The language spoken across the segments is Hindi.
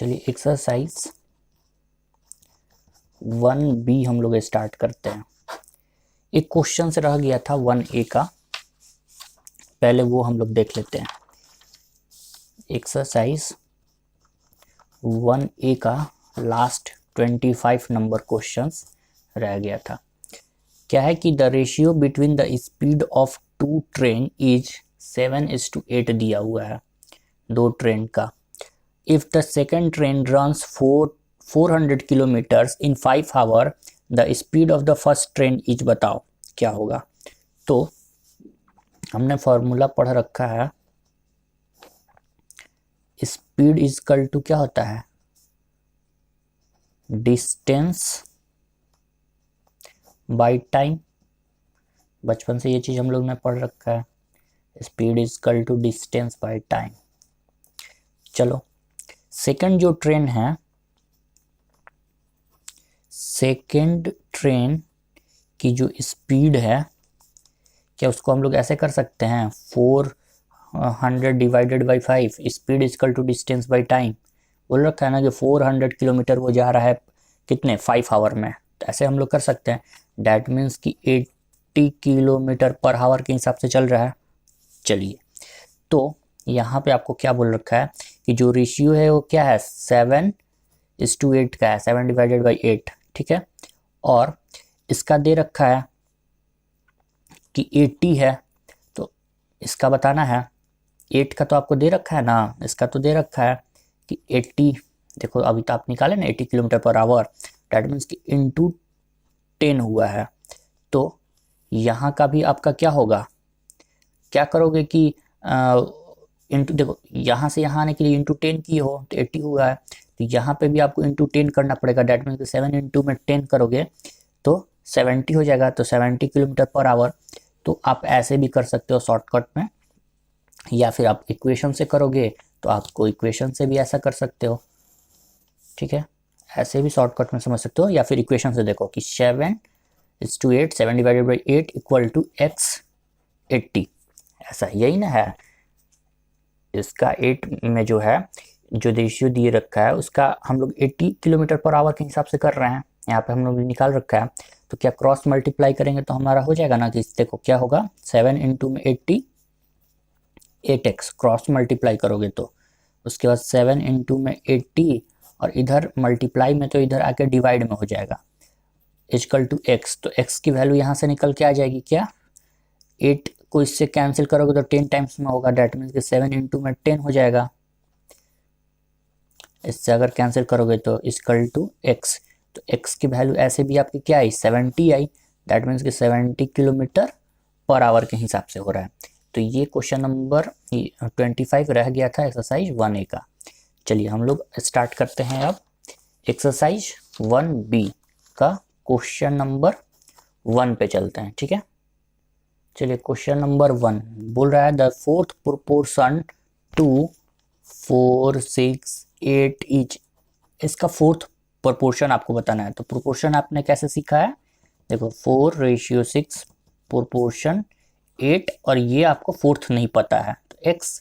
चलिए एक्सरसाइज 1B हम लोग स्टार्ट करते हैं। एक क्वेश्चन से रह गया था 1A का, पहले वो हम लोग देख लेते हैं। एक्सरसाइज 1A का लास्ट 25 नंबर क्वेश्चंस रह गया था। क्या है कि the ratio between the speed of two train is 7:8 दिया हुआ है दो ट्रेन का। If the second train runs 400 kilometres in 5 hour, the speed of the first train is, बताओ क्या होगा। तो हमने फॉर्मूला पढ़ रखा है, स्पीड इजकल टू क्या होता है, डिस्टेंस बाय टाइम। बचपन से ये चीज हम लोग ने पढ़ रखा है, speed equal to distance by time. चलो सेकंड जो ट्रेन है, सेकंड ट्रेन की जो स्पीड है, क्या उसको हम लोग ऐसे कर सकते हैं 400 divided by 5, speed equal to distance by time. बोल रखा है ना कि 400 किलोमीटर वो जा रहा है कितने 5 आवर में, तो ऐसे हम लोग कर सकते हैं। डैट मीन्स कि 80 किलोमीटर पर आवर के हिसाब से चल रहा है। चलिए तो यहाँ पे आपको क्या बोल रखा है कि जो रेशियो है वो क्या है 7:8 का है, 7 डिवाइडेड बाई 8, ठीक है। और इसका दे रखा है कि 80 है, तो इसका बताना है। 8 का तो आपको दे रखा है ना, इसका तो दे रखा है कि 80, देखो अभी तो आप निकाले ना 80 kilometre per hour, that means कि इंटू 10 हुआ है। तो यहाँ का भी आपका क्या होगा, क्या करोगे कि इंटू, देखो यहाँ से यहाँ आने के लिए इंटू 10 की हो तो 80 हुआ है, तो यहाँ पे भी आपको इंटू 10 करना पड़ेगा। डैट मीन्स 7 इंटू में 10 करोगे तो 70 हो जाएगा, तो 70 किलोमीटर पर आवर। तो आप ऐसे भी कर सकते हो शॉर्टकट में, या फिर आप इक्वेशन से करोगे तो आपको इक्वेशन से भी ऐसा कर सकते हो, ठीक है। ऐसे भी शॉर्टकट में समझ सकते हो, या फिर इक्वेशन से देखो कि 7:8, 7 divided by 8 equal to x 80, ऐसा यही ना है। इसका 8 में जो है जो रेशियो दिए रखा है उसका हम लोग 80 किलोमीटर पर आवर के हिसाब से कर रहे हैं, यहाँ पे हम लोग निकाल रखा है। तो क्या क्रॉस मल्टीप्लाई करेंगे तो हमारा हो जाएगा ना कि देखो क्या होगा 7 इंटू में 80, 8x क्रॉस मल्टीप्लाई करोगे तो उसके बाद 7 इंटू में 80, और इधर मल्टीप्लाई में तो इधर आके डिवाइड में हो जाएगा इक्वल टू x। तो x की वैल्यू यहाँ से निकल के आ जाएगी क्या, 8 को इससे कैंसिल करोगे तो 10 टाइम्स में होगा, डैट मीन्स कि 7 इंटू में 10 हो जाएगा। इससे अगर कैंसिल करोगे तो इक्वल टू x, तो x की वैल्यू ऐसे भी आपकी क्या आई 70 आई, दैट मीन्स कि 70 किलोमीटर पर आवर के हिसाब से हो रहा है। तो ये क्वेश्चन नंबर 25 रह गया था एक्सरसाइज 1A का। चलिए हम लोग स्टार्ट करते हैं अब एक्सरसाइज 1B का क्वेश्चन नंबर 1 पे चलते हैं, ठीक है। चलिए क्वेश्चन नंबर 1 बोल रहा है the fourth proportion to 4, 6, 8 each. इसका फोर्थ प्रोपोर्शन आपको बताना है। तो प्रोपोर्शन आपने कैसे सीखा है, देखो 4:6 प्रोपोर्शन 8, और ये आपको फोर्थ नहीं पता है तो x।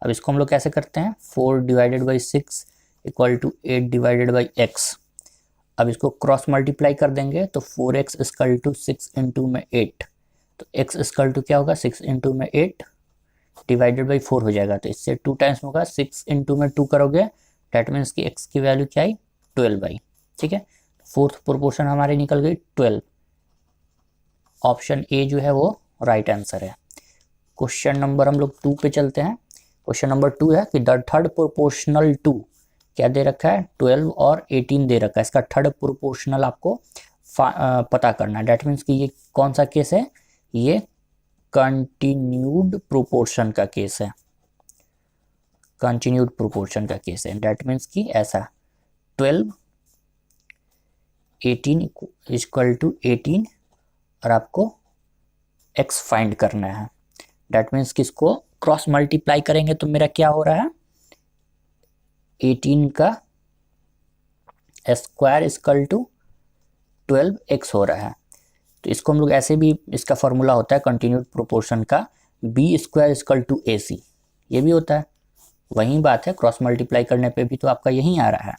अब इसको हम लोग कैसे करते हैं 4 divided by 6 equal to 8 divided by x। अब इसको क्रॉस मल्टीप्लाई कर देंगे तो 4x इक्वल टू 6 इंटू में 8, तो x इक्वल टू क्या होगा 6 इंटू में 8 डिवाइडेड बाई 4 हो जाएगा। तो इससे 2 टाइम्स होगा, 6 इंटू में 2 करोगे डैट मीन्स कि x की वैल्यू क्या आई 12 बाई, ठीक है। फोर्थ प्रोपोर्शन हमारी निकल गई 12। ऑप्शन ए जो है वो राइट आंसर है। क्वेश्चन नंबर हम लोग 2 पे चलते हैं। क्वेश्चन नंबर 2 है कि द थर्ड प्रोपोर्शनल टू, क्या दे रखा है 12 और 18 दे रखा है। इसका थर्ड प्रोपोर्शनल आपको पता करना है। डैट मीन्स कि ये कौन सा केस है, ये कंटिन्यूड प्रोपोर्शन का केस है, कंटिन्यूड प्रोपोर्शन का केस है। डैट मीन्स कि ऐसा 12 18 इक्वल टू 18, और आपको x फाइंड करना है। डैट मीन्स कि इसको क्रॉस मल्टीप्लाई करेंगे तो मेरा क्या हो रहा है 18 का स्क्वायर इक्वल टू 12x हो रहा है। तो इसको हम लोग ऐसे भी, इसका फॉर्मूला होता है कंटिन्यूड प्रोपोर्शन का b² इक्वल टू AC, ये भी होता है। वही बात है, क्रॉस मल्टीप्लाई करने पे भी तो आपका यही आ रहा है।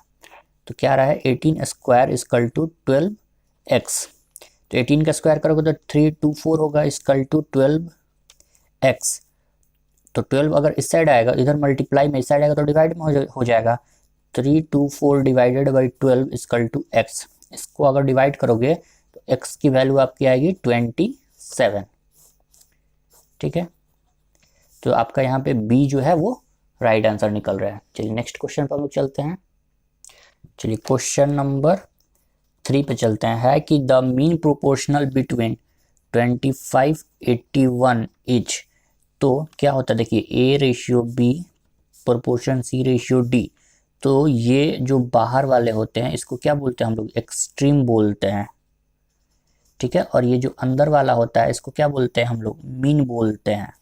तो क्या आ रहा है, 18 स्क्वायर इजकल टू 12x। तो 18 का स्क्वायर करोगे तो 324 होगा इजकल टू 12x। तो 12 अगर इस साइड आएगा, इधर मल्टीप्लाई में, इस साइड आएगा तो डिवाइड में हो जाएगा। 324 divided by 12 equal to x। इसको अगर डिवाइड करोगे तो x की वैल्यू आपकी आएगी 27। ठीक है, तो आपका यहाँ पे b जो है वो राइट आंसर निकल रहा है। चलिए नेक्स्ट क्वेश्चन पर हम लोग चलते हैं। चलिए क्वेश्चन नंबर 3 पे चलते हैं। है कि the mean proportional between 25 81 is. तो क्या होता है, देखिए a ratio b proportion c ratio d। तो ये जो बाहर वाले होते हैं इसको क्या बोलते हैं हम लोग, एक्सट्रीम बोलते हैं। ठीक है, और ये जो अंदर वाला होता है इसको क्या बोलते हैं हम लोग, मीन बोलते हैं।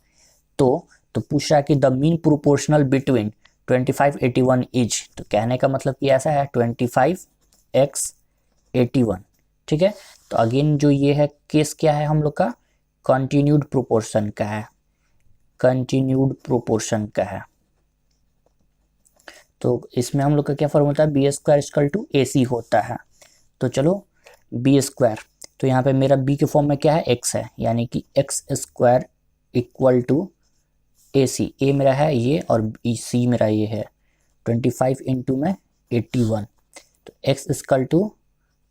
तो पूछ रहा है कि the mean proportional between 25 81 is. तो कहने का मतलब कि ऐसा है 25x 81। ठीक है, तो अगेन जो ये है केस क्या है हम लोग का, कंटिन्यूड प्रोपोर्शन का है, कंटिन्यूड प्रोपोर्शन का है। तो इसमें हम लोग का क्या फॉर्मूला होता है, बी स्क्वायर इक्वल टू ए सी होता है। तो चलो बी स्क्वायर, तो यहाँ पे मेरा बी के फॉर्म में क्या है, एक्स है, यानी कि एक्स स्क्वायर इक्वल टू ए सी। ए मेरा है ये और सी मेरा ये है 25 इंटू में 81। तो एक्स इक्वल टू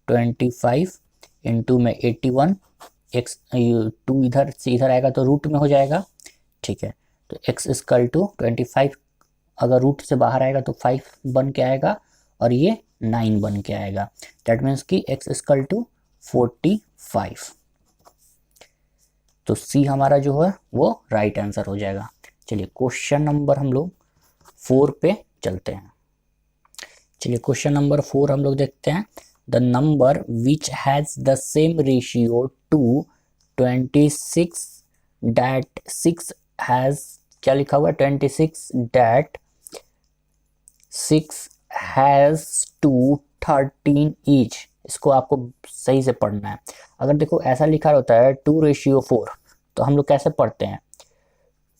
25 इंटू में 81। एक्स 2 इधर से इधर आएगा तो रूट में हो जाएगा। ठीक है, तो एक्स इक्वल टू 25 अगर रूट से बाहर आएगा तो 5 बन के आएगा और ये 9 बन के आएगा। दैट मीन्स कि x इक्वल टू 45। तो सी हमारा जो है वो राइट आंसर हो जाएगा। चलिए क्वेश्चन नंबर हम लोग 4 पे चलते हैं। चलिए क्वेश्चन नंबर 4 हम लोग देखते हैं। The number which has the same ratio two 26 that 6 has, क्या लिखा हुआ है, 26 डैट 6 हैज टू 13 ईच। इसको आपको सही से पढ़ना है। अगर देखो ऐसा लिखा होता है 2:4, तो हम लोग कैसे पढ़ते हैं,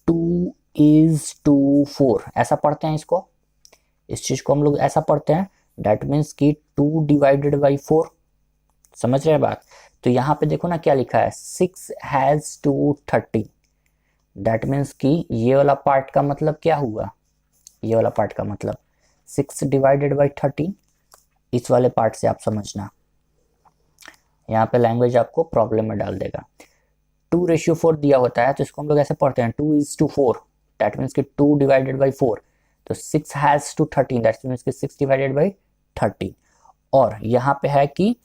2:4 ऐसा पढ़ते हैं इसको, इस चीज को हम लोग ऐसा पढ़ते हैं। डेट मीन्स कि 2 डिवाइडेड बाई 4। समझ रहे हैं बात। तो यहाँ पे देखो ना क्या लिखा है, 6 हैज टू 13। डेट मीन्स कि ये वाला पार्ट का मतलब क्या हुआ, ये वाला पार्ट का मतलब 6 डिवाइडेड बाई 13। इस वाले पार्ट से आप समझना, यहाँ पे लैंग्वेज आपको प्रॉब्लम में डाल देगा। 2:4 दिया होता है तो इसको हम लोग ऐसे पढ़ते हैं 2:4। दैट मीन्स कि 2 डिवाइडेड बाई 4। तो 6 हैज टू 13, दैट मीन्स कि 6 डिवाइडेड बाई 13। और यहाँ पे है कि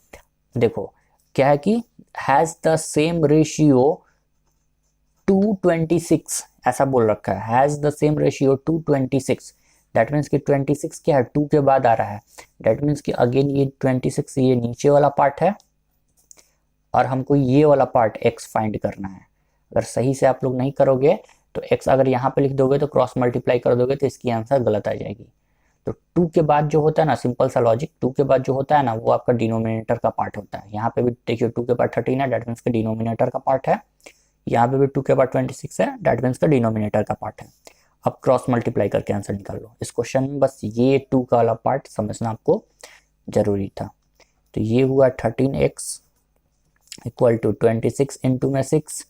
देखो क्या है कि has the same ratio two 26, ऐसा बोल रखा है, has the same ratio two 26। That means कि 26 क्या है, 2 के बाद आ रहा है। दैट मीन्स कि अगेन ये 26 ये नीचे वाला पार्ट है और हमको ये वाला पार्ट x फाइंड करना है। अगर सही से आप लोग नहीं करोगे तो x अगर यहाँ पे लिख दोगे तो क्रॉस मल्टीप्लाई कर दोगे तो इसकी आंसर गलत आ जाएगी। तो 2 के बाद जो होता है ना, सिंपल सा लॉजिक, 2 के बाद जो होता है ना वो आपका डिनोमिनेटर का पार्ट होता है। यहाँ पे भी देखिए 2 के बाद 13 है, डेट मीन्स का डिनोमिनेटर का पार्ट है। यहाँ पे भी 2 के बाद 26 है, डेट मीन्स का डिनोमिनेटर का पार्ट है। अब क्रॉस मल्टीप्लाई करके आंसर निकाल लो। इस क्वेश्चन में बस ये 2 का वाला पार्ट समझना आपको जरूरी था। तो ये हुआ 13x इक्वल टू 26 इंटू में 6,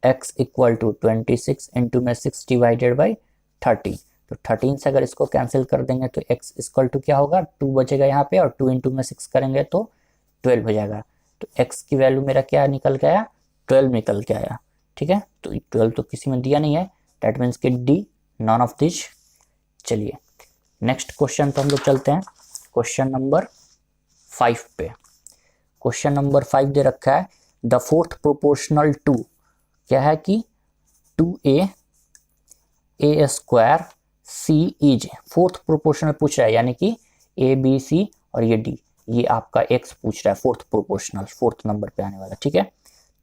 x इक्वल टू 26 इंटू में 6 डिवाइडेड बाई 13। तो 13 से अगर इसको कैंसिल कर देंगे तो x इक्वल टू क्या होगा, 2 बचेगा यहाँ पे, और 2 इंटू में 6 करेंगे तो 12 हो जाएगा। तो x की वैल्यू मेरा क्या निकल के आया, 12 निकल के आया। ठीक है, तो 12 तो किसी में दिया नहीं है, दैट मीन्स कि डी, नॉन ऑफ दिस। चलिए नेक्स्ट क्वेश्चन तो हम लोग चलते हैं क्वेश्चन नंबर 5 पे। क्वेश्चन नंबर 5 दे रखा है द फोर्थ प्रोपोर्शनल टू, क्या है कि 2a a square c is, fourth proportional पूछ रहा है, यानी कि a b c और ये d, ये आपका x पूछ रहा है, फोर्थ प्रोपोर्शनल, फोर्थ नंबर पे आने वाला। ठीक है,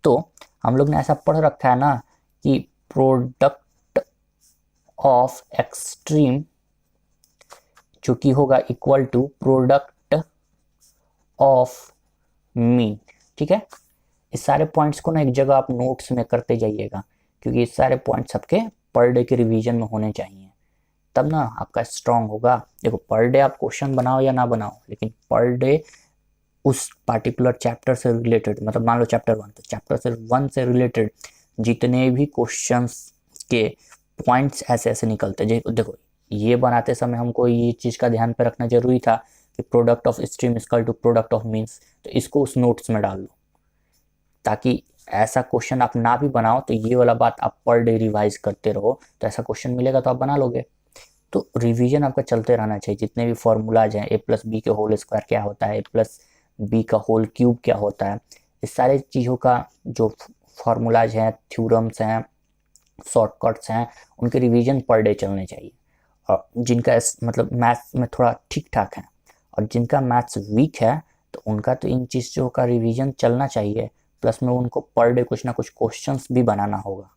तो हम लोग ने ऐसा पढ़ रखा है ना कि प्रोडक्ट ऑफ एक्सट्रीम जो कि होगा equal to product of mean. ठीक है, इस सारे पॉइंट्स को ना एक जगह आप नोट्स में करते जाइएगा, क्योंकि इस सारे पॉइंट्स सबके पर डे के रिवीजन में होने चाहिए, तब ना आपका स्ट्रांग होगा। देखो पर डे आप क्वेश्चन बनाओ या ना बनाओ, लेकिन पर डे उस पार्टिकुलर चैप्टर से रिलेटेड, मतलब मान लो चैप्टर 1, तो चैप्टर 1 से रिलेटेड जितने भी क्वेश्चंस के पॉइंट्स ऐसे ऐसे निकलते हैं। देखो ये बनाते समय हमको ये चीज़ का ध्यान पे रखना जरूरी था कि product of extreme equal to product of means, तो इसको उस नोट्स में डाल लो, ताकि ऐसा क्वेश्चन आप ना भी बनाओ तो ये वाला बात आप पर डे रिवाइज करते रहो, तो ऐसा क्वेश्चन मिलेगा तो आप बना लोगे। तो रिवीजन आपका चलते रहना चाहिए। जितने भी फॉर्मूलाज हैं, a+b के होल स्क्वायर क्या होता है, a+b का होल क्यूब क्या होता है, इस सारे चीज़ों का जो फॉर्मूलाज हैं, थ्योरम्स हैं, शॉर्टकट्स हैं, उनके रिवीजन पर डे चलने चाहिए। और जिनका मतलब मैथ्स में थोड़ा ठीक ठाक है और जिनका मैथ्स वीक है तो उनका तो इन चीज़ों का रिवीजन चलना चाहिए, प्लस में उनको पर डे कुछ ना कुछ क्वेश्चंस भी बनाना होगा,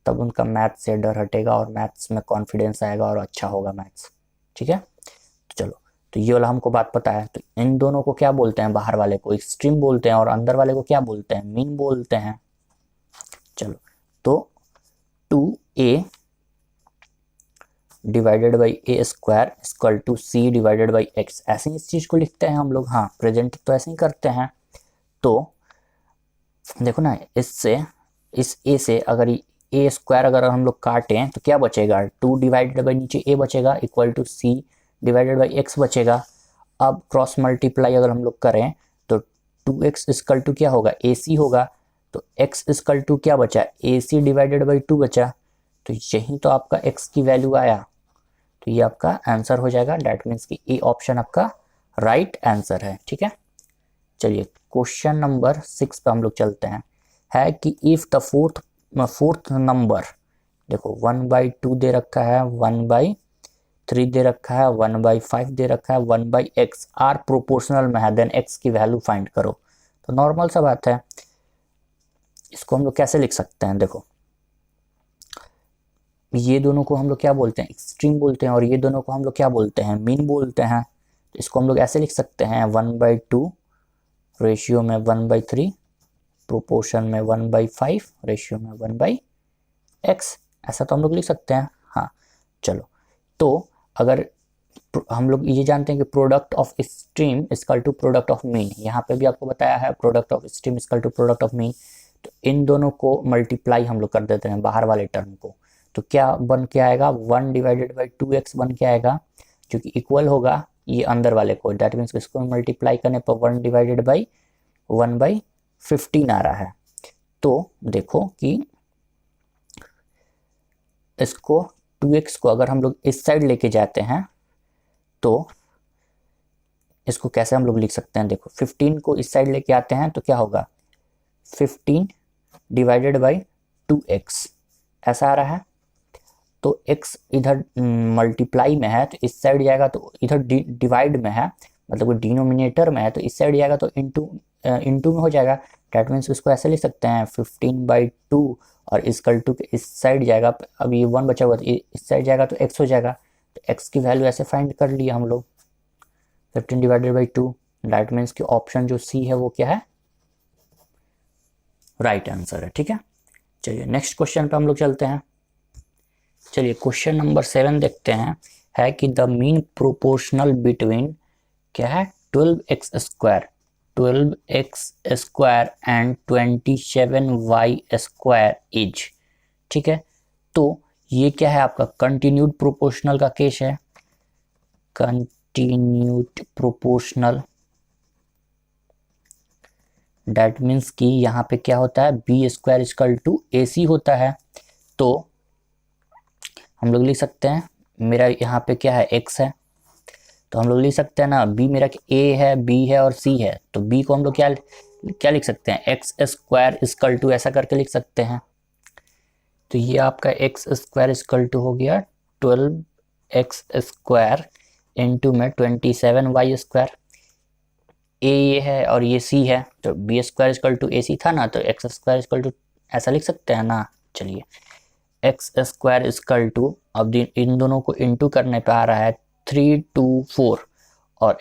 तब उनका मैथ्स से डर हटेगा और मैथ्स में कॉन्फिडेंस आएगा और अच्छा होगा मैथ्स। ठीक है, तो चलो, तो ये वाला हमको बात पता है। तो इन दोनों को क्या बोलते हैं, बाहर वाले को एक्सट्रीम बोलते हैं और अंदर वाले को क्या बोलते हैं, मीन बोलते हैं। चलो, तो 2a divided by a square equal to c divided by x, ऐसे ही इस चीज को लिखते हैं हम लोग। हाँ, प्रेजेंट तो ऐसे ही करते हैं। तो देखो ना, इससे इस a से अगर a स्क्वायर अगर हम लोग काटें तो क्या बचेगा, 2 डिवाइडेड बाई नीचे a बचेगा equal to c divided by x बचेगा। अब क्रॉस मल्टीप्लाई अगर हम लोग करें तो 2x इक्वल टू क्या होगा, ac होगा। तो x इक्वल टू क्या बचा, ac डिवाइडेड बाई 2 बचा। तो यही तो आपका x की वैल्यू आया, तो ये आपका आंसर हो जाएगा। डेट मीन्स कि ए ऑप्शन आपका राइट आंसर है। ठीक है, चलिए क्वेश्चन नंबर 6 पे हम लोग चलते हैं। है कि इफ द फोर्थ नंबर, देखो 1/2 दे रखा है, 1/3 दे रखा है, 1/5 दे रखा है, 1/x आर प्रोपोर्शनल में है, देन x की वैल्यू फाइंड करो। तो नॉर्मल सा बात है, इसको हम लोग कैसे लिख सकते हैं। देखो ये दोनों को हम लोग क्या बोलते हैं, एक्सट्रीम बोलते हैं, और ये दोनों को हम लोग क्या बोलते हैं, मीन बोलते हैं। तो इसको हम लोग ऐसे लिख सकते हैं, 1/2 रेशियो में 1/3, प्रोपोर्शन में 1/5, रेशियो में 1/x, ऐसा तो हम लोग लिख सकते हैं। हाँ चलो, तो अगर हम लोग ये जानते हैं कि product of extreme equal to product of mean, यहाँ पे भी आपको बताया है product of extreme equal to product of mean, तो इन दोनों को मल्टीप्लाई हम लोग कर देते हैं, बाहर वाले टर्म को। तो क्या बन के आएगा, 1 डिवाइडेड बाई 2x बन के आएगा, जो कि इक्वल होगा ये अंदर वाले को। डेट मीन्स इसको मल्टीप्लाई करने पर 1 डिवाइडेड बाई 1/15 आ रहा है। तो देखो कि इसको 2x को अगर हम लोग इस साइड लेके जाते हैं तो इसको कैसे हम लोग लिख सकते हैं। देखो 15 को इस साइड लेके आते हैं तो क्या होगा, 15 डिवाइडेड बाई 2x ऐसा आ रहा है। तो x इधर मल्टीप्लाई में है तो इस साइड जाएगा, तो इधर डिवाइड में है, मतलब डिनोमिनेटर में है, तो इस साइड जाएगा तो इंटू में हो जाएगा। डेट मीन्स इसको ऐसे लिख सकते हैं, 15/2 और इक्वल टू इस साइड जाएगा, अब ये 1 बचा हुआ तो इस साइड जाएगा तो x हो जाएगा। तो x की वैल्यू ऐसे फाइंड कर लिया हम लोग, 15 डिवाइडेड बाई 2। डेट मीन्स कि ऑप्शन जो सी है वो क्या है, राइट आंसर है। ठीक है, चलिए नेक्स्ट क्वेश्चन पे हम लोग चलते हैं। चलिए क्वेश्चन नंबर 7 देखते हैं। है कि द मीन प्रोपोर्शनल बिटवीन क्या है, 12x square and 27y square is. ठीक है, तो ये क्या है आपका कंटिन्यूड प्रोपोर्शनल का केस है। कंटिन्यूड प्रोपोर्शनल, डेट मीन्स कि यहाँ पे क्या होता है, बी स्क्वायर इक्वल टू ए सी होता है। तो हम लोग लिख सकते हैं, मेरा यहाँ पे क्या है, x है, तो हम लोग लिख सकते हैं ना, b मेरा a है, b है और c है, तो b को हम लोग क्या लिख सकते हैं, x स्क्वायर इक्वल टू ऐसा करके लिख सकते हैं। तो ये आपका x स्क्वायर इक्वल टू हो गया 12x स्क्वायर इंटू में 27y स्क्वायर। a ये है और ये c है, तो b square equal to ac था ना, तो x स्क्वायर इक्वल टू ऐसा लिख सकते हैं ना। चलिए एक्स स्क्वायर इक्वल टू, अब इन दोनों को इंटू करने पे आ रहा है 3 2 4 और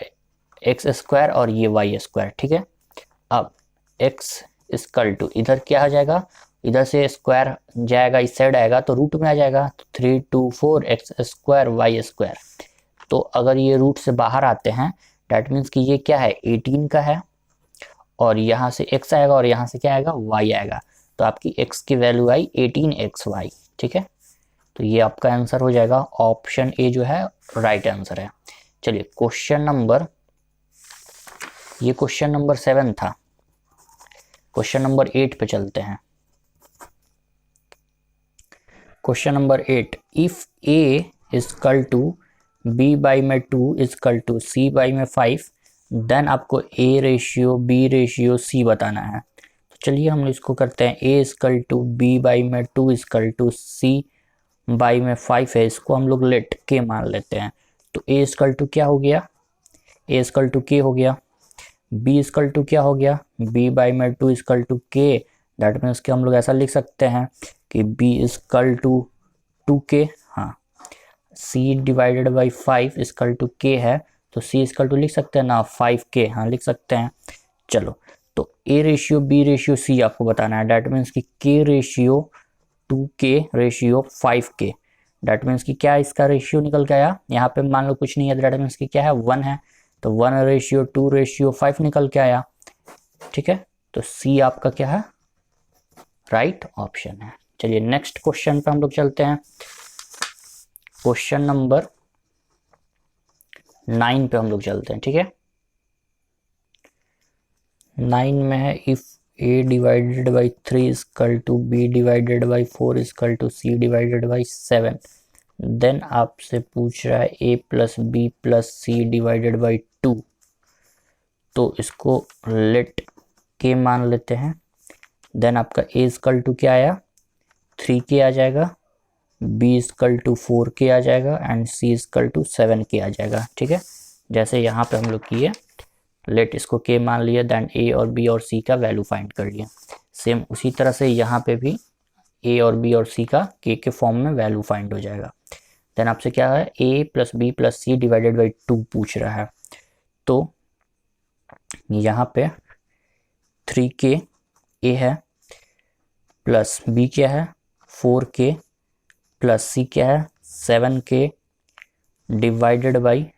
एक्स स्क्वायर और ये वाई स्क्वायर। ठीक है, अब एक्स इक्वल टू इधर क्या आ जाएगा, इधर से स्क्वायर जाएगा, इस साइड आएगा तो रूट में आ जाएगा, तो 3 2 4 एक्स स्क्वायर वाई स्क्वायर। तो अगर ये रूट से बाहर आते हैं डैट मीन्स कि ये क्या है 18 का है, और यहाँ से x आएगा और यहाँ से क्या आएगा y आएगा, तो आपकी x की वैल्यू आई 18xy। ठीक है, तो ये आपका आंसर हो जाएगा, ऑप्शन ए जो है राइट आंसर है। चलिए ये क्वेश्चन नंबर 7 था। क्वेश्चन नंबर 8 पे चलते हैं। Question number 8, if a equal to b by में 2 इजकल टू c बाई में 5, देन आपको a ratio b ratio c बताना है। तो चलिए हम इसको करते हैं, a equal to b by में 2 इजकल टू c बाई में 5 है, इसको हम लोग लेट k मान लेते हैं। तो a इजकल टू क्या हो गया, a इजकल टू k हो गया, b इजकल टू क्या हो गया, b बाई में 2 equal to k, that means कि हम लोग ऐसा लिख सकते हैं कि b इजकल टू 2k, हाँ c divided by 5 equal to k है, तो c इजकल टू लिख सकते हैं ना 5k, हाँ लिख सकते हैं। चलो तो a ratio b ratio c आपको बताना है, दैट मीन्स कि k ratio 2k ratio 5k, that means कि क्या इसका रेशियो निकल के आया, यहाँ पे मान लो कुछ नहीं है, दैट मीन्स कि क्या है 1 है, तो 1 रेशियो 2 रेशियो 5 निकल के आया। ठीक है, तो सी आपका क्या है राइट ऑप्शन है। चलिए नेक्स्ट क्वेश्चन पे हम लोग चलते हैं। क्वेश्चन नंबर 9 पे हम लोग चलते हैं। ठीक है, 9 में है, if a divided by 3 equal to b divided by 4 equal to c divided by 7, then आपसे पूछ रहा है a plus b plus c divided by 2, तो इसको लेट k मान लेते हैं। देन आपका a इजकल टू क्या आया 3k आ जाएगा, b इजकल टू 4k आ जाएगा and c equal to 7k आ जाएगा। ठीक है, जैसे यहाँ पे हम लोग किए लेट इसको k मान लिया, देन a और b और c का वैल्यू फाइंड कर लिया। सेम उसी तरह से यहाँ पे भी a और b और c का k के फॉर्म में वैल्यू फाइंड हो जाएगा। देन आपसे क्या है a plus b plus c divided by 2 पूछ रहा है, तो यहाँ पे 3k a है प्लस b क्या है 4k प्लस c क्या है 7k डिवाइडेड बाई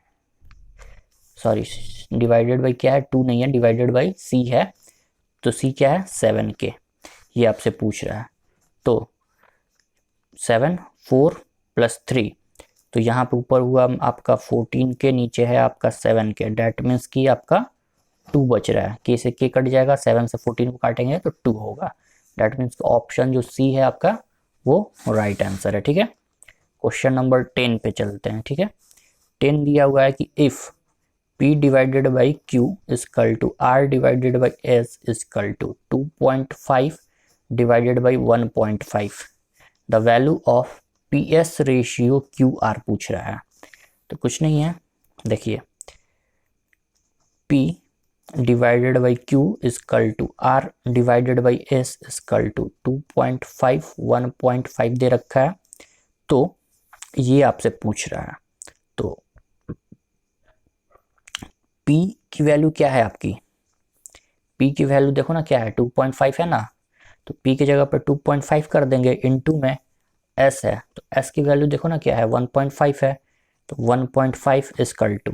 क्या है 2 नहीं है, डिवाइडेड बाई c है, तो c क्या है 7k, ये आपसे पूछ रहा है। तो 7 4 प्लस 3, तो यहाँ पे ऊपर हुआ आपका 14k, नीचे है आपका 7k, डेट मीन्स कि आपका 2 बच रहा है, k से k कट जाएगा, 7 से 14 को काटेंगे तो 2 होगा, डेट मीन्स ऑप्शन जो c है आपका वो राइट आंसर है। ठीक है, क्वेश्चन नंबर 10 पे चलते हैं। ठीक है, 10 दिया हुआ है कि if p divided by q equal to r divided by s equal to 2.5 divided by 1.5, the value of ps ratio QR पूछ रहा है। तो कुछ नहीं है, देखिए p divided by q equal to r divided by s equal to 2.5 1.5 दे रखा है, तो ये आपसे पूछ रहा है। तो p की वैल्यू क्या है आपकी, p की वैल्यू देखो ना क्या है 2.5 है ना, तो p की जगह पर 2.5 कर देंगे, इनटू में s है, तो s की वैल्यू देखो ना क्या है 1.5 है, तो 1.5 इजकल टू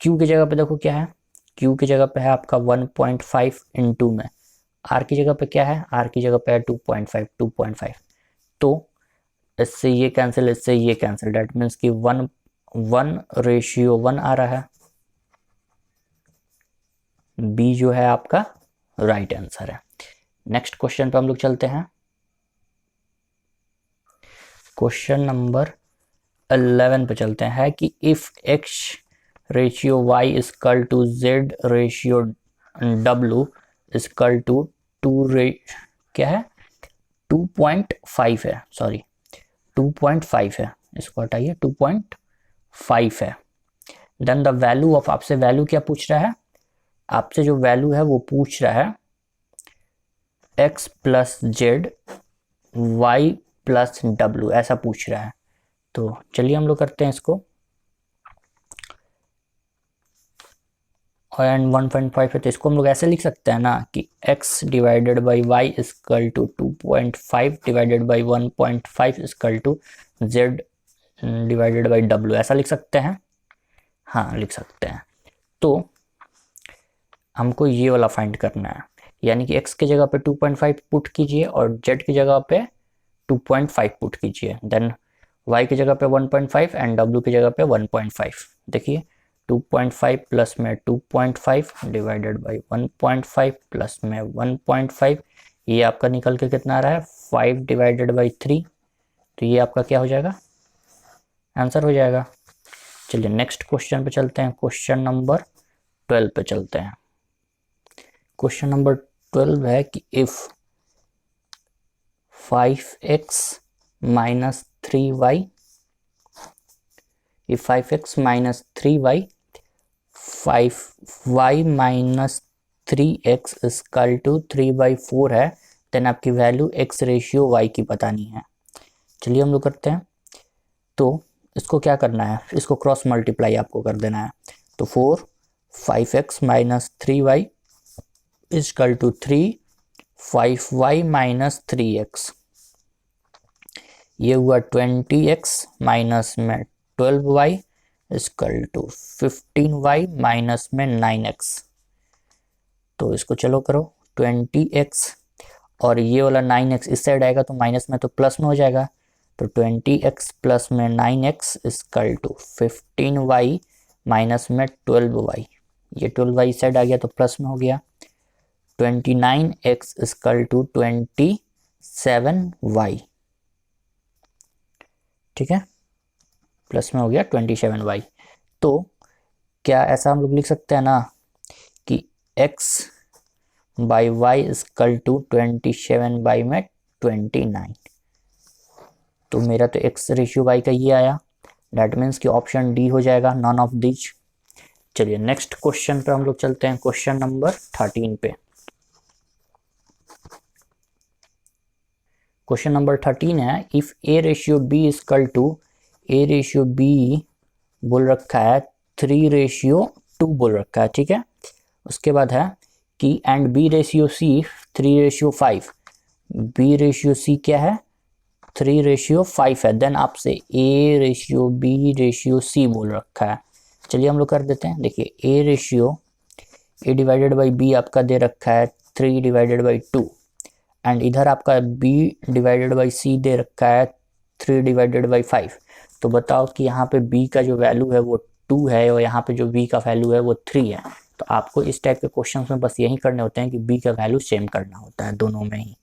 q की जगह पे देखो क्या है, q की जगह पे है आपका 1.5 इनटू में r की जगह पे क्या है, r की जगह पे है 2.5, तो इससे ये कैंसिल, इससे ये कैंसिल, डेट मीन्स कि 1 रेशियो 1 आ रहा है, बी जो है आपका राइट आंसर है। नेक्स्ट क्वेश्चन पे हम लोग चलते हैं। क्वेश्चन नंबर 11 पे चलते हैं कि if x ratio y equal to z ratio w equal to 2.5 है, सॉरी 2.5 है, इसको हटाइए 2.5 है, देन द वैल्यू ऑफ, आपसे वैल्यू क्या पूछ रहा है, आपसे जो वैल्यू है वो पूछ रहा है x plus Z y plus w, ऐसा पूछ रहा है। तो चलिए हम लोग करते हैं इसको, एंड 1.5 है, तो इसको हम लोग ऐसे लिख सकते हैं ना कि x divided by y equal to 2.5 divided by 1.5 equal to z divided by w, ऐसा लिख सकते हैं। हाँ लिख सकते हैं। तो हमको ये वाला फाइंड करना है, यानी कि x की जगह पे 2.5 पुट कीजिए और z की जगह पे 2.5 पुट कीजिए, देन y की जगह पे 1.5 एंड w की जगह पे 1.5। देखिए 2.5 प्लस में 2.5 डिवाइडेड बाई 1.5 प्लस में 1.5, ये आपका निकल के कितना आ रहा है 5 डिवाइडेड बाई 3, तो ये आपका क्या हो जाएगा, आंसर हो जाएगा। चलिए नेक्स्ट क्वेश्चन पे चलते हैं, क्वेश्चन नंबर 12 पे चलते हैं। क्वेश्चन नंबर 12 है कि if 5x minus 3y, if 5x minus 3y, 5y minus 3x is equal to 3/4 है, देन आपकी वैल्यू x रेशियो y की बतानी है। चलिए हम लोग करते हैं। तो इसको क्या करना है, इसको क्रॉस मल्टीप्लाई आपको कर देना है। तो 4 5x minus 3y is equal to 3 5y minus 3x, ये हुआ 20x माइनस में 12y is equal to 15y minus में 9x। तो इसको चलो करो, 20x और ये वाला 9x इस साइड आएगा तो माइनस में तो प्लस में हो जाएगा, तो 20x प्लस में 9x is equal to 15y minus में 12y, ये 12y इस साइड आ गया तो प्लस में हो गया, 29x इजकल टू 27y, ठीक है, प्लस में हो गया 27y। तो क्या ऐसा हम लोग लिख सकते हैं ना कि x by y equal to 27y में 29, तो मेरा तो x रेशियो y का ये आया, डेट मीन्स कि ऑप्शन डी हो जाएगा, नॉन ऑफ दीज। चलिए नेक्स्ट क्वेश्चन पे हम लोग चलते हैं, क्वेश्चन नंबर 13 पे। क्वेश्चन नंबर 13 है, if a ratio b equal to, a ratio b बोल रखा है 3:2 बोल रखा है, ठीक है। उसके बाद है कि and b ratio c 3:5, b ratio c क्या है 3:5 है, देन आपसे a ratio b ratio c बोल रखा है। चलिए हम लोग कर देते हैं। देखिए a ratio a divided by b आपका दे रखा है 3 डिवाइडेड बाई 2, एंड इधर आपका b डिवाइडेड बाई c दे रखा है 3 डिवाइडेड बाई 5। तो बताओ कि यहाँ पे b का जो वैल्यू है वो 2 है और यहाँ पे जो b का वैल्यू है वो 3 है। तो आपको इस टाइप के क्वेश्चन में बस यही करने होते हैं कि b का वैल्यू सेम करना होता है दोनों में ही,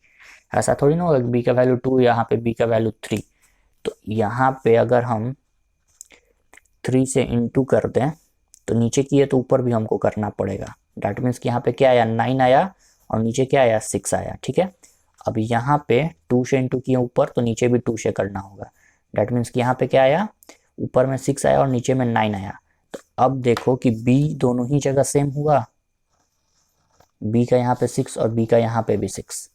ऐसा थोड़ी ना होगा कि b का वैल्यू 2 यहाँ पे b का वैल्यू 3। तो यहाँ पे अगर हम 3 से इंटू कर दें तो नीचे किए तो ऊपर भी हमको करना पड़ेगा, डेट मीन्स कि यहाँ पे क्या आया 9 आया और नीचे क्या आया 6 आया, ठीक है। अब यहाँ पे 2 से इंटू किए ऊपर तो नीचे भी 2 से करना होगा, डेट मीन्स कि यहाँ पे क्या आया ऊपर में 6 आया और नीचे में 9 आया। तो अब देखो कि b दोनों ही जगह सेम हुआ, b का यहाँ पे 6 और b का यहाँ पे भी 6,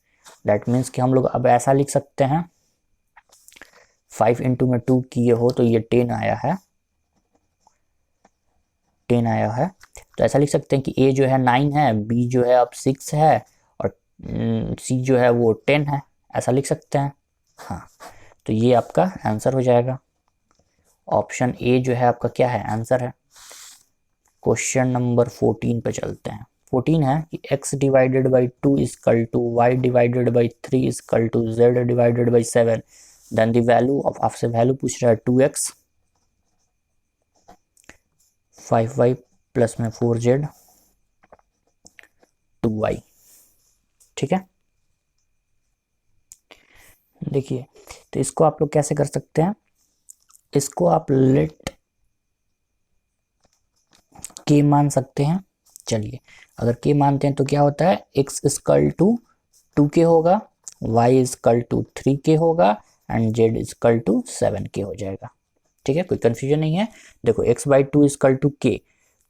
डेट मीन्स कि हम लोग अब ऐसा लिख सकते हैं 5 इंटू में 2 किए हो तो ये 10 आया है, 10 आया है। तो ऐसा लिख सकते हैं कि a जो है 9 है, b जो है अब 6 है और c जो है वो 10 है, ऐसा लिख सकते हैं। हाँ तो ये आपका आंसर हो जाएगा, ऑप्शन ए जो है आपका क्या है आंसर है। क्वेश्चन नंबर 14 पे चलते हैं। 14 है कि x divided by 2 equal to y divided by 3 equal to z divided by 7, then the value of, आपसे वैल्यू पूछ रहा है 2x 5y प्लस में 4z 2y, ठीक है। देखिए तो इसको आप लोग कैसे कर सकते हैं, इसको आप लेट के मान सकते हैं। चलिए अगर के मानते हैं तो क्या होता है x इजकल टू 2k होगा, y इजकल टू 3k होगा and z is equal to 7k हो जाएगा, ठीक है, कोई कंफ्यूजन नहीं है। देखो x by 2 equal to k,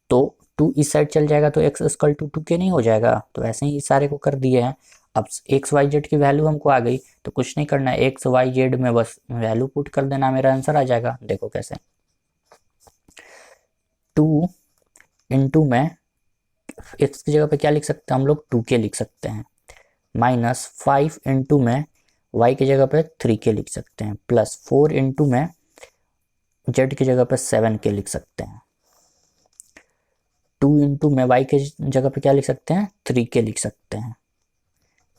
तो 2 इस साइड चल जाएगा तो x इजकल टू 2k नहीं हो जाएगा, तो ऐसे ही सारे को कर दिए हैं। अब x y z की वैल्यू हमको आ गई तो कुछ नहीं करना है, x y z में बस वैल्यू पुट कर देना, मेरा आंसर आ जाएगा। देखो कैसे 2 इंटू में x की जगह पे क्या लिख सकते हैं हम लोग 2k लिख सकते हैं, माइनस 5 इंटू में y की जगह पे 3k लिख सकते हैं, प्लस 4 इंटू में z की जगह पे 7k लिख सकते हैं, 2 इंटू में y की जगह पे क्या लिख सकते हैं 3k लिख सकते हैं,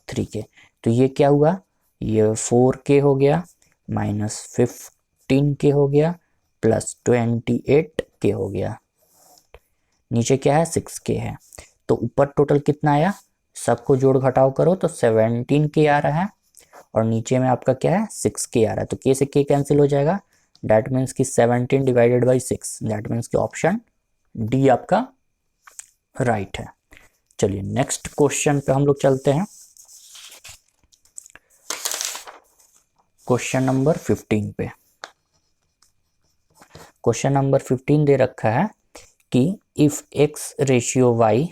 3k। तो ये क्या हुआ, ये 4k हो गया, माइनस 15k हो गया, प्लस 28k हो गया, नीचे क्या है 6k है। तो ऊपर टोटल कितना आया, सबको जोड़ घटाव करो तो 17k आ रहा है, और नीचे में आपका क्या है 6k आ रहा है। तो k से k कैंसिल हो जाएगा, दैट मीन्स कि 17 डिवाइडेड बाई 6, दैट मीन्स कि ऑप्शन डी आपका राइट है। चलिए नेक्स्ट क्वेश्चन पे हम लोग चलते हैं, क्वेश्चन नंबर 15 पे। क्वेश्चन नंबर 15 दे रखा है कि if x ratio y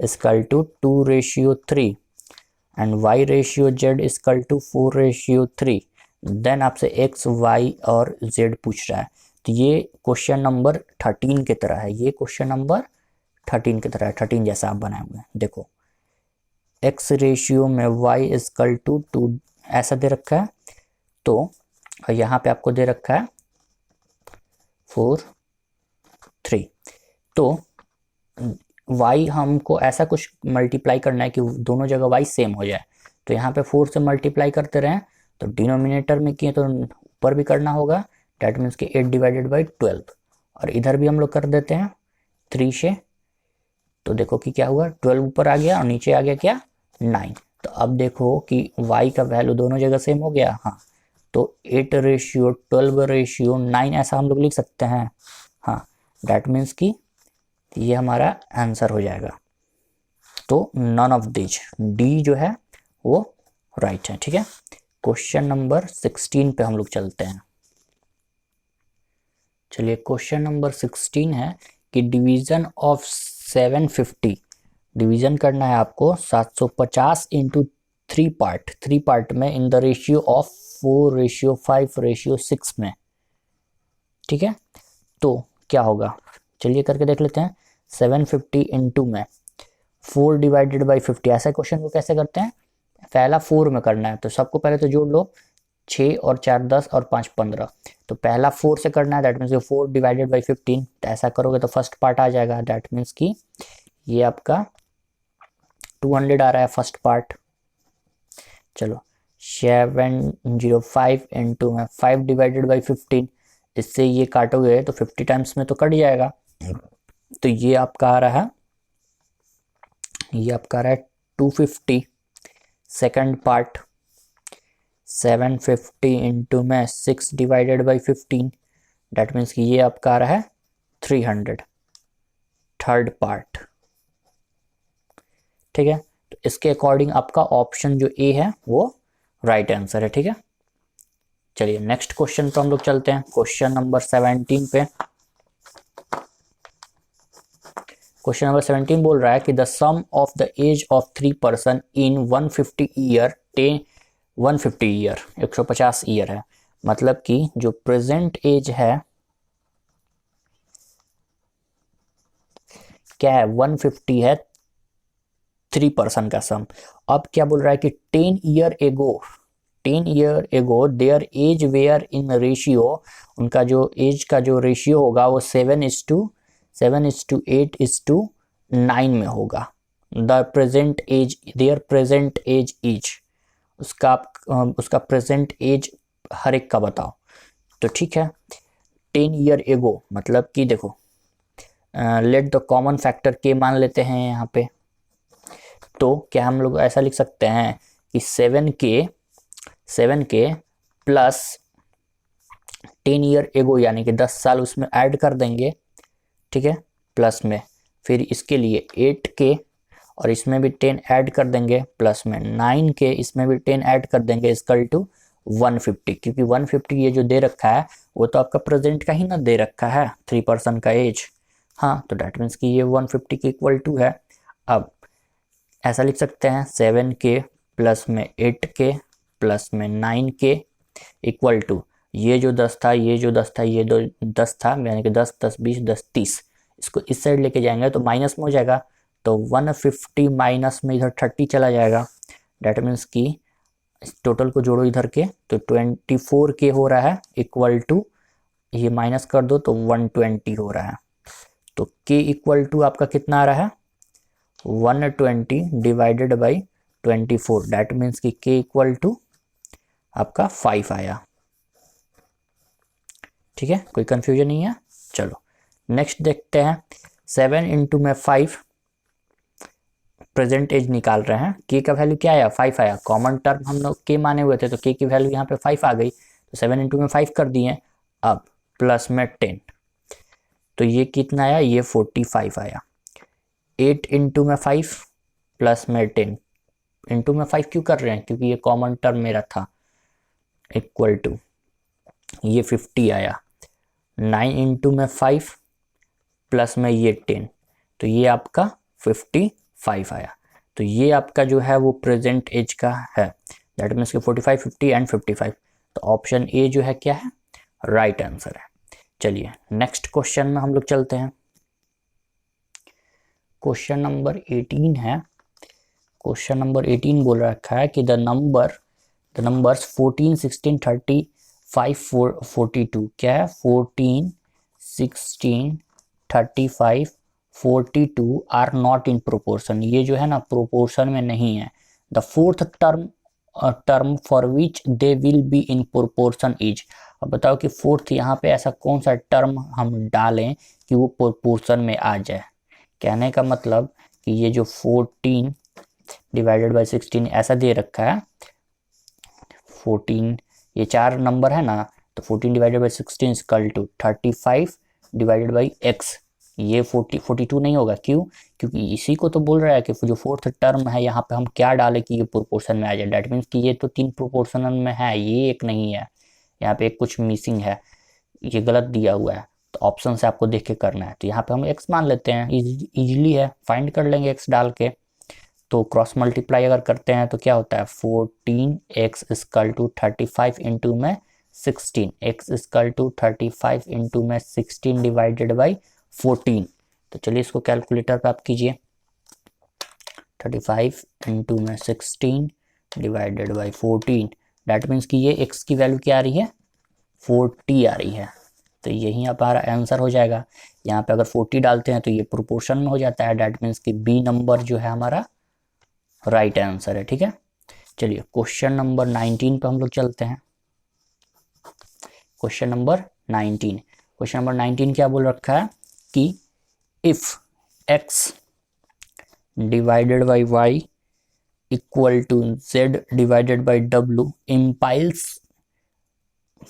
equal to 2:3 and y ratio z equal to 4:3, then आपसे x, y और z पूछ रहा है। तो ये क्वेश्चन नंबर 13 की तरह है, ये क्वेश्चन नंबर 13 की तरह है, 13 जैसा आप बनाए हुए हैं। देखो x रेशियो में y इक्वल टू 2 ऐसा दे रखा है, तो यहाँ पे आपको दे रखा है 4, 3। तो y हमको ऐसा कुछ मल्टीप्लाई करना है कि दोनों जगह y सेम हो जाए। तो यहाँ पे 4 से मल्टीप्लाई करते रहें, तो डिनोमिनेटर में किए तो ऊपर भी करना होगा, डैट मीन्स कि 8 डिवाइडेड बाई 12, और इधर भी हम लोग कर देते हैं 3 से। तो देखो कि क्या हुआ, 12 ऊपर आ गया और नीचे आ गया क्या 9। तो अब देखो कि y का वैल्यू दोनों जगह सेम हो गया, हाँ। तो 8:12:9 ऐसा हम लोग लिख सकते हैं, हाँ। डैट मीन्स कि ये हमारा आंसर हो जाएगा। तो नन ऑफ दिस, डी जो है वो राइट है, ठीक है। क्वेश्चन नंबर 16 पे हम लोग चलते हैं। चलिए क्वेश्चन नंबर 16 है कि डिवीजन ऑफ 750, डिवीजन करना है आपको 750 इंटू 3 पार्ट में इन द रेशियो ऑफ 4:5:6 में, ठीक है। तो क्या होगा, चलिए करके देख लेते हैं। 750 इंटू में 4 डिवाइडेड बाई 50, ऐसा क्वेश्चन को कैसे करते हैं, पहला 4 में करना है, तो सबको पहले तो जोड़ लो, 6 और 4 10 और 5 15। तो पहला 4 से करना है, दैट मीन्स 4 डिवाइडेड बाई 15। तो ऐसा करोगे तो फर्स्ट पार्ट आ जाएगा, दैट मीन्स कि ये आपका 200 आ रहा है फर्स्ट पार्ट। चलो 705 इंटू में 5 डिवाइडेड बाई 15, इससे ये काटोगे तो 50 टाइम्स में तो कट जाएगा। तो ये आपका आ रहा है, ये आपका आ रहा है 250। सेकंड पार्ट 750 इंटू में 6 डिवाइडेड बाई 15, डेट मीन्स कि ये आपका आ रहा है 300। थर्ड पार्ट, ठीक है। तो इसके अकॉर्डिंग आपका ऑप्शन जो ए है वो राइट आंसर है, ठीक है। चलिए नेक्स्ट क्वेश्चन पे हम लोग चलते हैं, क्वेश्चन नंबर 17 पे। क्वेश्चन नंबर 17 बोल रहा है कि the sum of the age of 3 person in 150 year 150 year 150 year है, मतलब कि जो प्रेजेंट एज है क्या है 150 है, 3 पर्सन का सम। अब क्या बोल रहा है कि 10 year ago their age were in ratio, उनका जो एज का जो रेशियो होगा वो 7:8:9 में होगा। The present age, their present age is, उसका प्रेजेंट एज हर एक का बताओ। तो ठीक है, 10 ईयर एगो मतलब कि देखो लेट द कॉमन फैक्टर के मान लेते हैं यहाँ पे। तो क्या हम लोग ऐसा लिख सकते हैं कि 7k प्लस 10 ईयर एगो यानी कि 10 साल उसमें ऐड कर देंगे, ठीक है, प्लस में। फिर इसके लिए 8k और इसमें भी 10 ऐड कर देंगे, प्लस में 9k इसमें भी 10 ऐड कर देंगे, इक्वल टू 150। क्योंकि 150 ये जो दे रखा है वो तो आपका प्रेजेंट का ही ना दे रखा है, 3 पर्सन का एज, हाँ। तो डैट मीन्स कि ये 150 के इक्वल टू है। अब ऐसा लिख सकते हैं 7k प्लस में 8k प्लस में 9k इक्वल टू ये जो 10 था, ये जो 10 था, ये 10 था, यानी कि 10 10 20 10 30 इसको इस साइड लेके जाएंगे तो माइनस में हो जाएगा, तो 150 माइनस में इधर 30 चला जाएगा। डेट मीन्स कि टोटल को जोड़ो इधर के, तो 24 के हो रहा है इक्वल टू, ये माइनस कर दो तो 120 हो रहा है। तो k इक्वल टू आपका कितना आ रहा है 120 डिवाइडेड बाई 24। डेट मीन्स कि k इक्वल टू आपका 5 आया। ठीक है, कोई कंफ्यूजन नहीं है। चलो नेक्स्ट देखते हैं। 7 इंटू में 5 प्रेजेंट एज निकाल रहे हैं। k का वैल्यू क्या आया 5 आया। कॉमन टर्म हम लोग k माने हुए थे तो k की वैल्यू यहाँ पे 5 आ गई, तो 7 इंटू में 5 कर दिए। अब प्लस में 10, तो ये कितना आया, ये 45 आया। 8 इंटू में 5 प्लस में 10, इंटू में 5 क्यों कर रहे हैं, क्योंकि ये कॉमन टर्म मेरा था, इक्वल टू ये 50 आया। 9 इंटू में 5 प्लस में ये 10, तो ये आपका 55 आया। तो ये आपका जो है वो प्रेजेंट एज का है, दैट मीन्स कि 45, 50 एंड 55। तो ऑप्शन ए जो है क्या है, राइट आंसर है। चलिए नेक्स्ट क्वेश्चन में हम लोग चलते हैं। क्वेश्चन नंबर 18 है। क्वेश्चन नंबर 18 बोल रखा है कि द नंबर्स 14, 16, 35, 42 क्या है, 14, 16, 35, 42 आर नॉट इन प्रोपोर्शन। ये जो है ना प्रोपोर्शन में नहीं है। The fourth term for which they will be in proportion is. अब बताओ कि फोर्थ यहाँ पे ऐसा कौन सा टर्म हम डालें कि वो प्रोपोर्शन में आ जाए। कहने का मतलब कि ये जो 14 डिवाइडेड बाई 16 ऐसा दे रखा है, 14 ये 4 नंबर है ना, तो 14 divided by 16 equal to 35 divided by x। ये 42 नहीं होगा, क्यों, क्योंकि इसी को तो बोल रहा है कि जो फोर्थ टर्म है यहाँ पे हम क्या डालें कि ये प्रोपोर्शन में आ जाए। डेट मीन्स कि ये तो 3 प्रोपोर्शनल में है, ये एक नहीं है, यहाँ पे एक कुछ मिसिंग है, ये गलत दिया हुआ है। तो ऑप्शन से आपको देख के करना है। तो यहाँ पे हम x मान लेते हैं, इजीली है, फाइंड कर लेंगे x डाल के। तो क्रॉस मल्टीप्लाई अगर करते हैं तो क्या होता है, 14x इक्वल टू 35 इंटू में 16, x इक्वल टू 35 इंटू में 16 डिवाइडेड बाई 14। तो चलिए इसको कैलकुलेटर पे आप कीजिए, 35 इंटू में 16 डिवाइडेड बाई 14। डेट मीन्स कि ये x की वैल्यू क्या आ रही है, 40 आ रही है। तो यही हमारा आंसर हो जाएगा। यहाँ पे अगर 40 डालते हैं तो ये प्रोपोर्शन में हो जाता है। डेट मीन्स कि बी नंबर जो है हमारा राइट आंसर है। ठीक है, चलिए क्वेश्चन नंबर 19 पे हम लोग चलते हैं। क्वेश्चन नंबर 19 क्या बोल रखा है कि if x divided by y equal to z divided by w implies